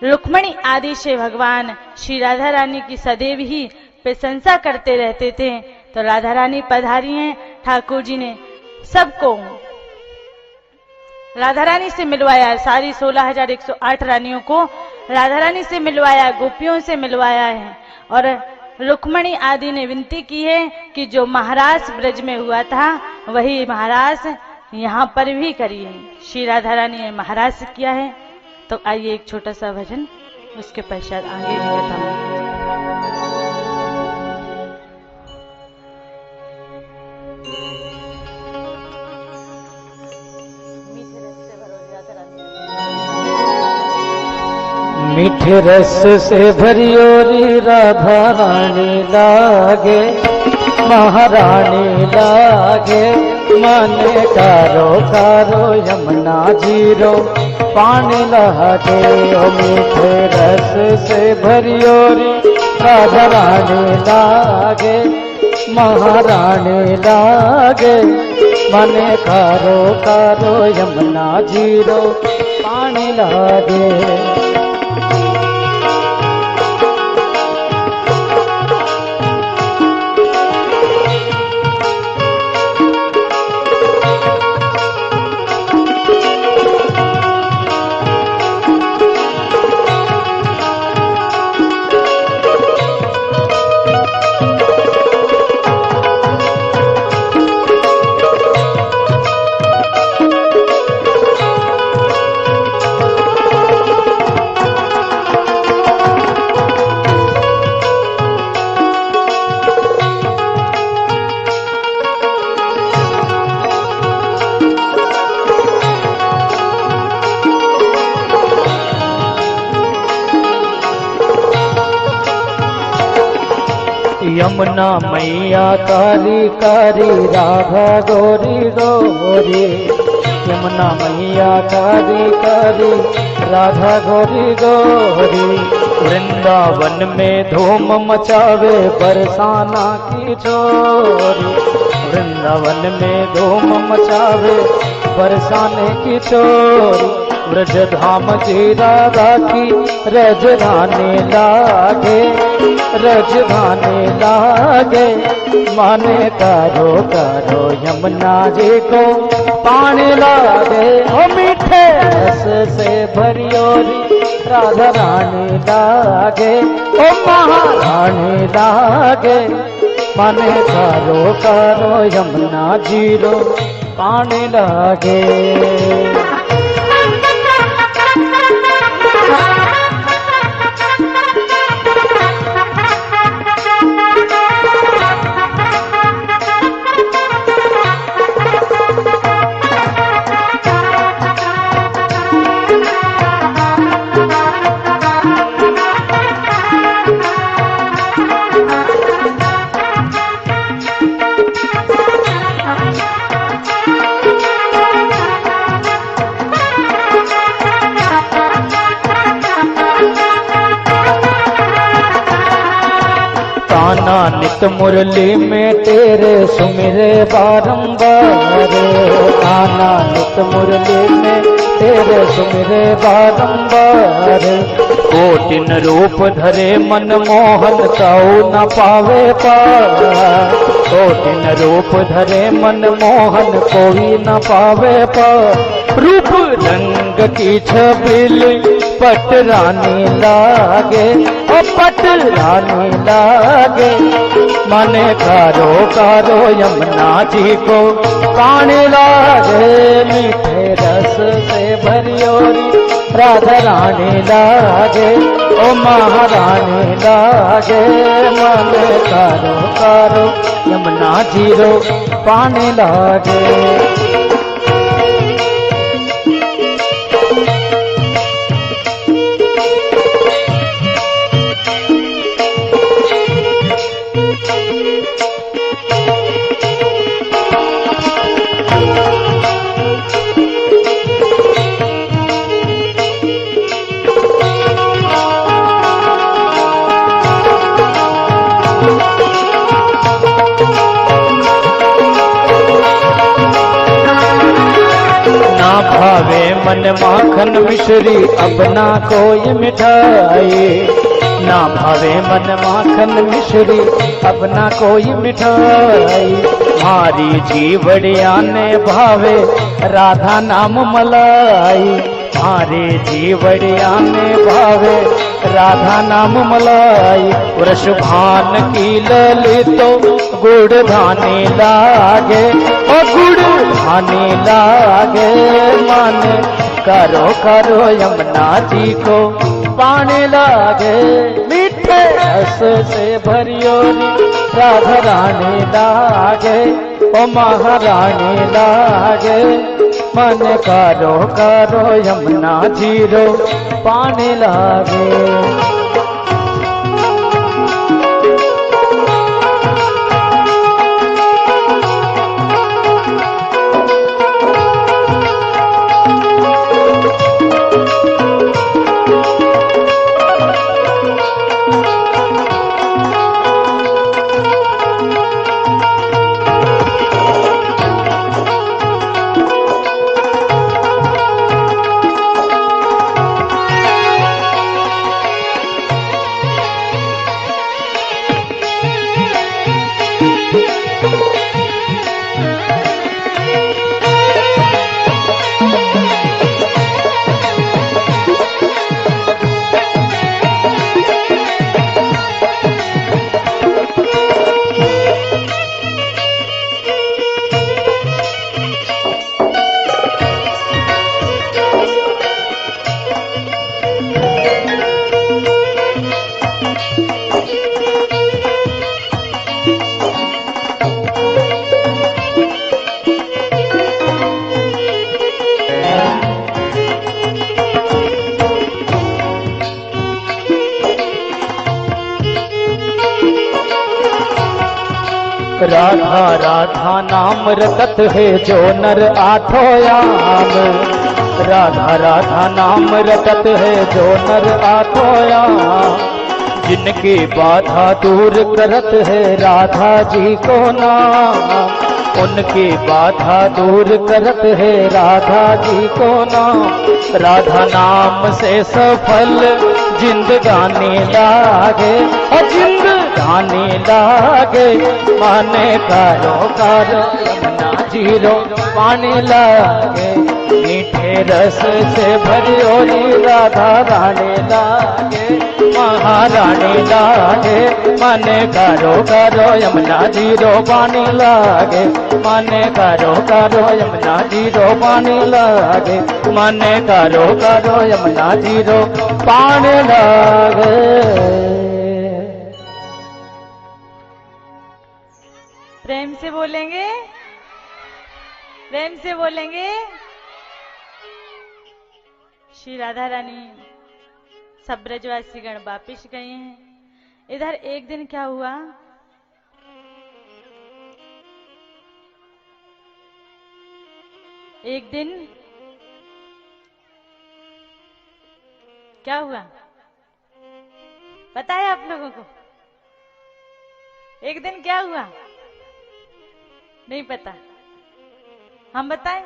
रुक्मणी आदि से भगवान श्री राधा रानी की सदैव ही प्रशंसा करते रहते थे। तो राधा रानी पधारी हैं, ठाकुर जी ने सबको राधा रानी से मिलवाया। सारी 16,108 रानियों को राधा रानी से मिलवाया, गोपियों से मिलवाया है। और रुक्मणी आदि ने विनती की है कि जो महाराज ब्रज में हुआ था वही महाराज यहाँ पर भी करिए। श्री राधा रानी ने महाराज किया है। तो आइए एक छोटा सा भजन, उसके पश्चात आगे भी बताऊंगी।
मीठे रस से भरियोरी राधा रानी लागे, महारानी लागे। माने कारो कारो यमुना जीरो पानी लागे। ओ मीठे रस से भरियोरी राधा रानी लागे, महारानी लागे। મને કારો કારો યમુના જીરો પાણી લાગે यमुना मैया कारी कारी राधा गोरी गोरी यमुना मैया कारी कारी राधा गोरी गोरी वृंदावन में धूम मचावे बरसाना की चोरी वृंदावन में धूम मचावे बरसाने की चोरी ब्रज धाम जी राधा की रजधानी लागे रजधानी लागे माने कारो कारो यमुना जी को पानी लागे ओ मीठे रस से भरियोरी राधा रानी लागे ओ महारानी लागे माने कारो कारो यमुना जी रो पानी लागे ताना नित मुरली में तेरे सुमिरे बारंबार ताना नित मुरली में तेरे सुमिरे बारंबार कोटिन रूप धरे मन मोहन ताऊ न पावे पार कोटिन रूप धरे मन मोहन कोई न पावे पार रूप रंग की छबिल पट रानी लागे ओ पट रानी लागे माने कारो कारो यमुना जी को पानी लागे मीठे रस से भरियोरी राधा रानी लागे ओ महारानी लागे माने कारो कारो यमुना जी रो पानी लागे भावे मन माखन मिश्री अब ना कोई मिठाई ना भावे मन माखन मिश्री अब ना कोई मिठाई मारी जीवड़िया ने भावे राधा नाम मलाई मारे जीवड़िया ने भावे राधा नाम मलाई वृष भान की ललितो गुड़ धानी लागे ओ गुड़ धानी लागे माने करो करो यमुना जी को पानी लागे मीठे रस से भरियोरी राधा रानी लागे ओ महारानी लागे मन करो करो यमुना जी रो पानी लागे राधा राधा नाम रटत है जो नर आठोयाम। राधा राधा नाम रटत है जो नर आठोयाम। जिनकी बाधा दूर करत है राधा जी को नाम। उनकी बाधा दूर करत है राधा जी को नाम। राधा नाम से सफल जिंदगानी लागे और जिंदगानी लागे। माने कारोबार यमुना जीरो पानी लागे। मीठे रस से भरियोरी राधा रानी लागे। महारानी लागे माने कारो यमुना जीरो पानी लागे। माने कारो यमुना जीरो पानी लागे। माने कारो यमुना जीरो पानी लागे।
प्रेम से बोलेंगे, प्रेम से बोलेंगे। श्री राधा रानी सब ब्रजवासी गण वापिस गए हैं। इधर एक दिन क्या हुआ, एक दिन क्या हुआ पता है आप लोगों को? एक दिन क्या हुआ नहीं पता? हम बताएं?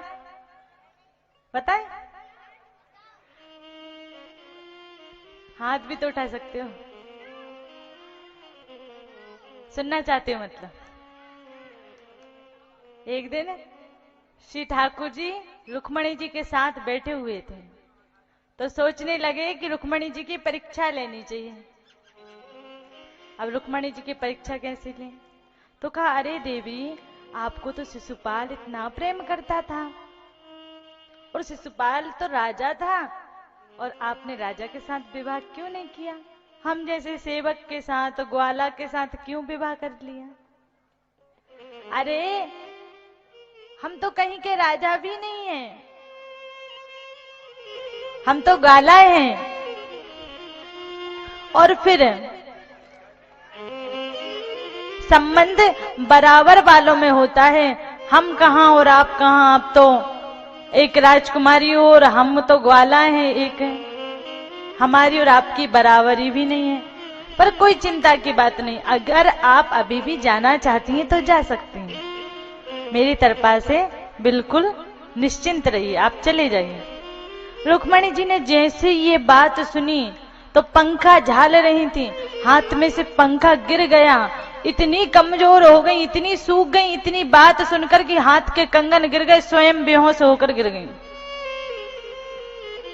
बताएं? हाथ भी तो उठा सकते हो, सुनना चाहते हो मतलब। एक दिन श्री ठाकुर जी रुक्मणी जी के साथ बैठे हुए थे, तो सोचने लगे कि रुक्मणी जी की परीक्षा लेनी चाहिए। अब रुक्मणी जी की परीक्षा कैसे लें? तो कहा, अरे देवी, आपको तो शिशुपाल इतना प्रेम करता था, और शिशुपाल तो राजा था, और आपने राजा के साथ विवाह क्यों नहीं किया? हम जैसे सेवक के साथ, ग्वाला के साथ क्यों विवाह कर लिया? अरे हम तो कहीं के राजा भी नहीं हैं, हम तो ग्वाला हैं। और फिर संबंध बराबर वालों में होता है। हम कहां और आप कहां? आप तो एक राजकुमारी हो और हम तो ग्वाला हैं एक। हमारी और आपकी बराबरी भी नहीं है, पर कोई चिंता की बात नहीं। अगर आप अभी भी जाना चाहती हैं तो जा सकती हैं, मेरी तरफा से बिल्कुल निश्चिंत रहिए, आप चले जाइए। रुक्मणी जी ने जैसे ये बात सुनी तो पंखा झाल रही थी, हाथ में से पंखा गिर गया। इतनी कमजोर हो गई, इतनी सूख गई, इतनी बात सुनकर कि हाथ के कंगन गिर गए, स्वयं बेहोश होकर गिर गई।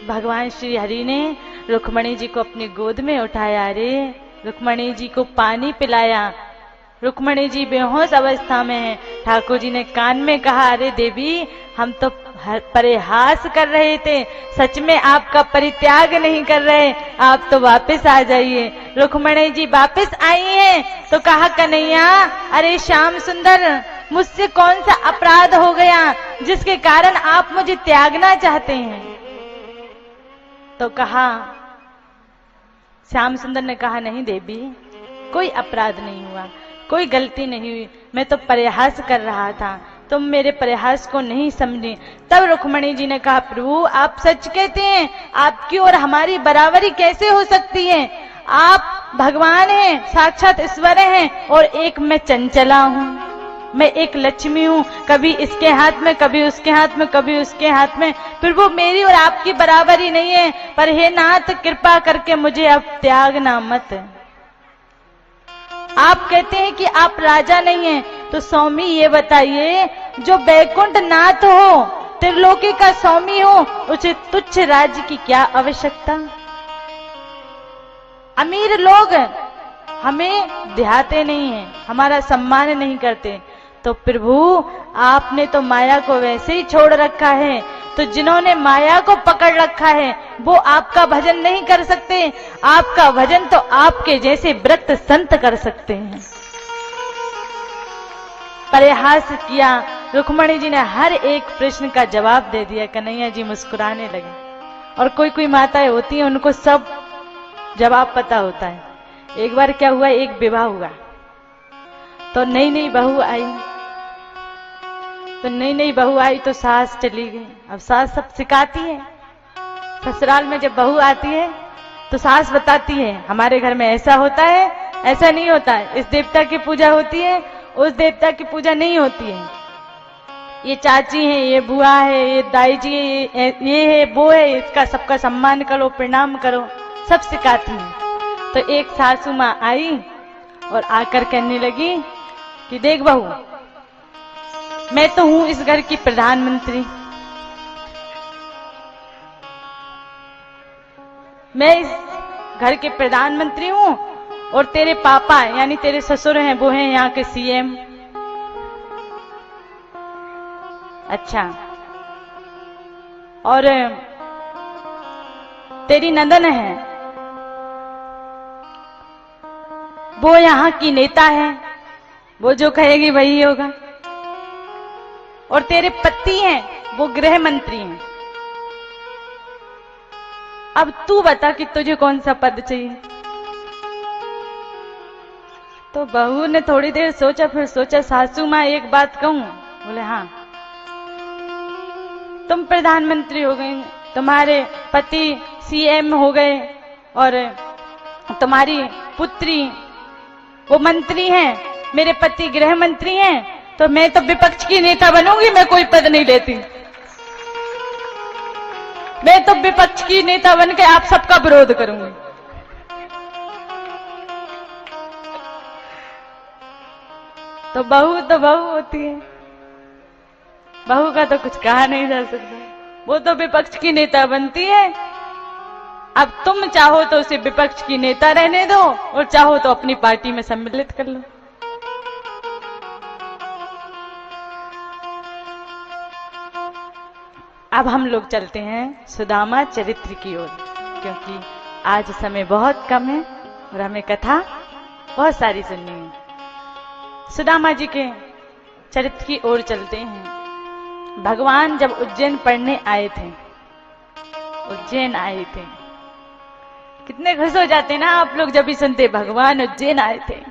भगवान श्री हरि ने रुक्मणी जी को अपनी गोद में उठाया, रे रुक्मणी जी को पानी पिलाया। रुक्मणी जी बेहोश अवस्था में है। ठाकुर जी ने कान में कहा, अरे देवी, हम तो परिहास कर रहे थे, सच में आपका परित्याग नहीं कर रहे, आप तो वापस आ जाइए। रुक्मणी जी वापस आई हैं तो कहा, कन्हैया, अरे श्याम सुंदर, मुझसे कौन सा अपराध हो गया जिसके कारण आप मुझे त्यागना चाहते हैं? तो कहा, श्याम सुंदर ने कहा, नहीं देवी, कोई अपराध नहीं हुआ, कोई गलती नहीं हुई, मैं तो परिहास कर रहा था, तुम मेरे प्रयास को नहीं समझे। तब रुक्मणी जी ने कहा, प्रभु आप सच कहते हैं, आपकी और हमारी बराबरी कैसे हो सकती है? आप भगवान हैं, साक्षात ईश्वर हैं, और एक मैं चंचला हूँ, मैं एक लक्ष्मी हूँ, कभी इसके हाथ में, कभी उसके हाथ में, कभी उसके हाथ में। प्रभु मेरी और आपकी बराबरी नहीं है, पर हे नाथ, कृपा करके मुझे अब त्यागना मत। आप कहते हैं कि आप राजा नहीं हैं, तो स्वामी ये बताइए, जो बैकुंठ नाथ हो, त्रिलोकी का स्वामी हो, उसे तुच्छ राज्य की क्या आवश्यकता? अमीर लोग हमें ध्याते नहीं हैं, हमारा सम्मान नहीं करते, तो प्रभु आपने तो माया को वैसे ही छोड़ रखा है, तो जिन्होंने माया को पकड़ रखा है वो आपका भजन नहीं कर सकते, आपका भजन तो आपके जैसे व्रत संत कर सकते हैं। परिहास किया। रुक्मणी जी ने हर एक प्रश्न का जवाब दे दिया। कन्हैया जी मुस्कुराने लगे। और कोई कोई माताएं होती हैं, उनको सब जवाब पता होता है। एक बार क्या हुआ, एक विवाह हुआ, तो नई नई बहू आई तो सास चली गई। अब सास सब सिखाती है। ससुराल में जब बहू आती है तो सास बताती है हमारे घर में ऐसा होता है, ऐसा नहीं होता है, इस देवता की पूजा होती है, उस देवता की पूजा नहीं होती है, ये चाची है, ये बुआ है, ये दाई जी है, ये है, वो है, इसका सबका सम्मान करो, प्रणाम करो, सब सिखाती है। तो एक सासू माँ आई और आकर कहने लगी कि देख बहू, मैं तो हूं इस घर की प्रधानमंत्री, मैं इस घर के प्रधानमंत्री हूं और तेरे पापा यानी तेरे ससुर हैं वो हैं यहाँ के सीएम। अच्छा, और तेरी नंदन है वो यहाँ की नेता है, वो जो कहेगी वही होगा, और तेरे पति हैं वो गृह मंत्री हैं। अब तू बता कि तुझे कौन सा पद चाहिए। तो बहू ने थोड़ी देर सोचा, फिर सोचा सासू माँ एक बात कहूं? बोले हाँ, तुम प्रधानमंत्री हो गए, तुम्हारे पति सीएम हो गए और तुम्हारी पुत्री वो मंत्री हैं, मेरे पति गृह मंत्री हैं, तो मैं तो विपक्ष की नेता बनूंगी, मैं कोई पद नहीं लेती। मैं तो विपक्ष की नेता बनकर आप सबका विरोध करूंगी। तो बहू होती है, बहू का तो कुछ कहा नहीं जा सकता, वो तो विपक्ष की नेता बनती है। अब तुम चाहो तो उसे विपक्ष की नेता रहने दो और चाहो तो अपनी पार्टी में सम्मिलित कर लो। अब हम लोग चलते हैं सुदामा चरित्र की ओर, क्योंकि आज समय बहुत कम है और हमें कथा बहुत सारी सुननी है। सुदामा जी के चरित्र की ओर चलते हैं। भगवान जब उज्जैन पढ़ने आए थे, उज्जैन आए थे, कितने खुश हो जाते ना आप लोग जब भी सुनते भगवान उज्जैन आए थे।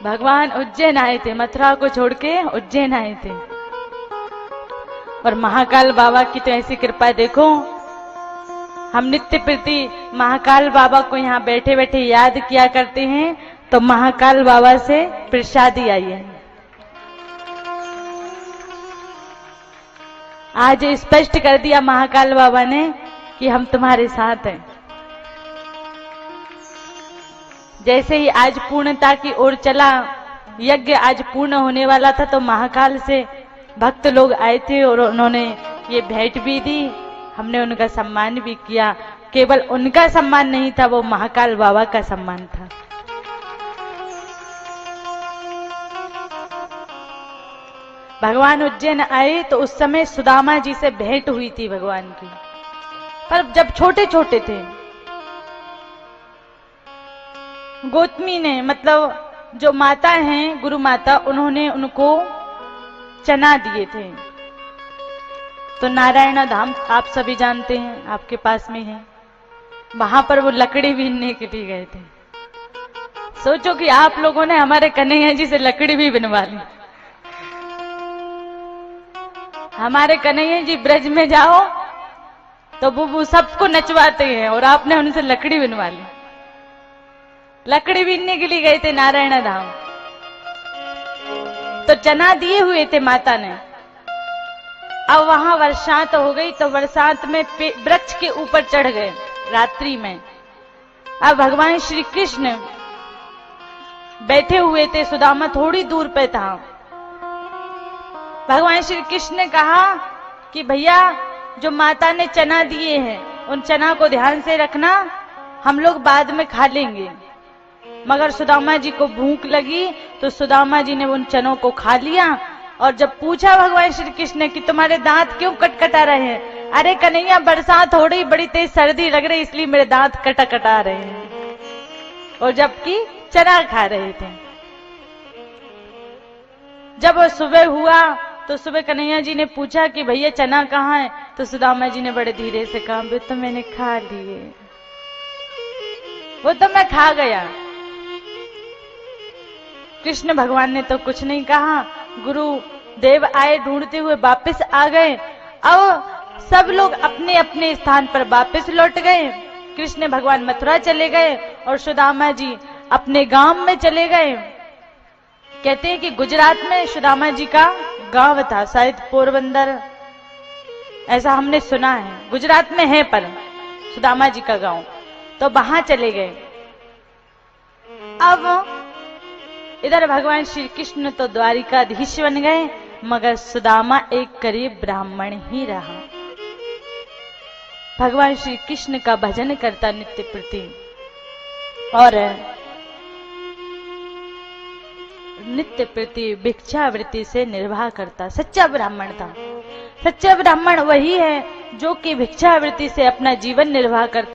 भगवान उज्जैन आए थे, मथुरा को छोड़ के उज्जैन आए थे। और महाकाल बाबा की तो ऐसी कृपा देखो, हम नित्य प्रति महाकाल बाबा को यहाँ बैठे बैठे याद किया करते हैं, तो महाकाल बाबा से प्रसादी आई है। आज स्पष्ट कर दिया महाकाल बाबा ने कि हम तुम्हारे साथ हैं। जैसे ही आज पूर्णता की ओर चला, यज्ञ आज पूर्ण होने वाला था, तो महाकाल से भक्त लोग आए थे और उन्होंने ये भेंट भी दी, हमने उनका सम्मान भी किया। केवल उनका सम्मान नहीं था, वो महाकाल बाबा का सम्मान था। भगवान उज्जैन आए तो उस समय सुदामा जी से भेंट हुई थी भगवान की, पर जब छोटे छोटे थे। गौतमी ने, मतलब जो माता हैं गुरु माता, उन्होंने उनको चना दिए थे। तो नारायण धाम आप सभी जानते हैं, आपके पास में है, वहां पर वो लकड़ी बीनने के लिए गए थे। सोचो कि आप लोगों ने हमारे कन्हैया जी से लकड़ी भी बनवा ली। हमारे कन्हैया जी ब्रज में जाओ तो वो सबको नचवाते हैं, और आपने उनसे लकड़ी बनवा ली। लकड़ी बीनने के लिए गए थे नारायण धाम, तो चना दिए हुए थे माता ने। अब वहां बरसात हो गई, तो बरसात में वृक्ष के ऊपर चढ़ गए रात्रि में। अब भगवान श्री कृष्ण बैठे हुए थे, सुदामा थोड़ी दूर पे था। भगवान श्री कृष्ण ने कहा कि भैया, जो माता ने चना दिए हैं उन चना को ध्यान से रखना, हम लोग बाद में खा लेंगे। मगर सुदामा जी को भूख लगी, तो सुदामा जी ने उन चनों को खा लिया। और जब पूछा भगवान श्री कृष्ण ने कि तुम्हारे दांत क्यों कटकटा रहे हैं? अरे कन्हैया, बरसात हो रही, बड़ी तेज सर्दी लग रही, इसलिए मेरे दांत कटा रहे हैं। और जबकि चना खा रहे थे। जब सुबह हुआ तो सुबह कन्हैया जी ने पूछा कि भैया चना कहाँ है? तो सुदामा जी ने बड़े धीरे से कहा, बे तो मैंने खा लिए। वो तो मैं खा गया। कृष्ण भगवान ने तो कुछ नहीं कहा। गुरु देव आए ढूंढते हुए, वापस आ गए। अब सब लोग अपने अपने स्थान पर वापस लौट गए। कृष्ण भगवान मथुरा चले गए और सुदामा जी अपने गांव में चले गए। कहते हैं कि गुजरात में सुदामा जी का गांव था, शायद पोरबंदर, ऐसा हमने सुना है। गुजरात में है पर सुदामा जी का गांव, तो वहां चले गए। अब इधर भगवान श्री कृष्ण तो द्वारिकाधीश बन गए, मगर सुदामा एक गरीब ब्राह्मण ही रहा। भगवान श्री कृष्ण का भजन करता नित्य प्रति और नित्य प्रति भिक्षावृत्ति से निर्वाह करता। सच्चा ब्राह्मण था। सच्चा ब्राह्मण वही है जो कि भिक्षावृत्ति से अपना जीवन निर्वाह करता।